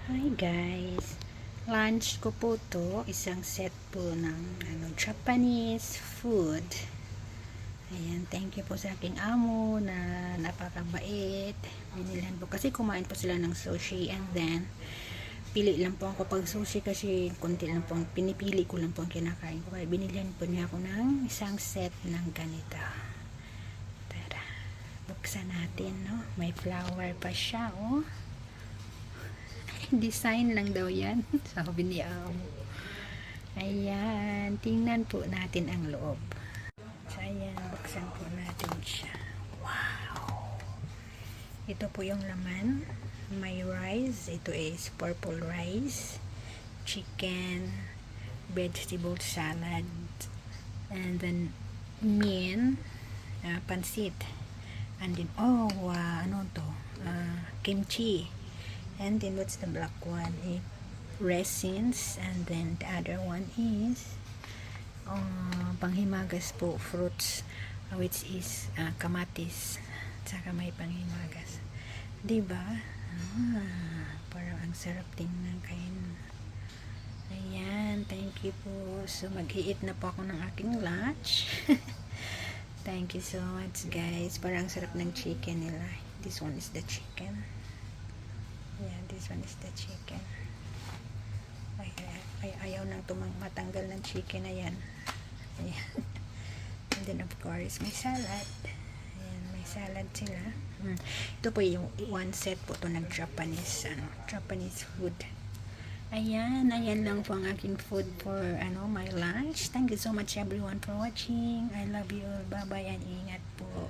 Hi guys, lunch ko po to, isang set po ng Japanese food. Ayan, thank you po sa aking amo na napakabait. Binilhan po kasi kumain po sila ng sushi, and then pili lang po ako pag sushi kasi konti lang po, pinipili ko lang po ang kinakain ko. Kaya binilhan po niya ako ng isang set ng ganito. Tara, buksan natin, no? May flower pa siya, oh. Design lang daw yan. Sabi ni Amo. Ayan. Tingnan po natin ang loob. So, ayan. Buksan po natin siya. Wow. Ito po yung laman. May rice. Ito is purple rice. Chicken. Vegetable salad. And then, mian. Pansit. And then, oh, ano to? Kimchi. And then what's the black one? Resins. And then the other one is panghimagas po, fruits, which is kamatis. Saka may panghimagas, diba? Parang ang sarap tingnan kain. Ayan, thank you po. So mag-i-eat na po ako ng aking lunch. Thank you so much guys. Parang ang sarap ng chicken nila. This one is the chicken. Yeah, this one is the chicken. Ay ayaw nang matanggal ng chicken na yan. Ayan. And then of course, may salad. Ayan, may salad sila. Ito po yung one set po to ng Japanese, Japanese food. Ayan, ayan lang po ang aking food for my lunch. Thank you so much everyone for watching. I love you all. Bye bye and ingat po.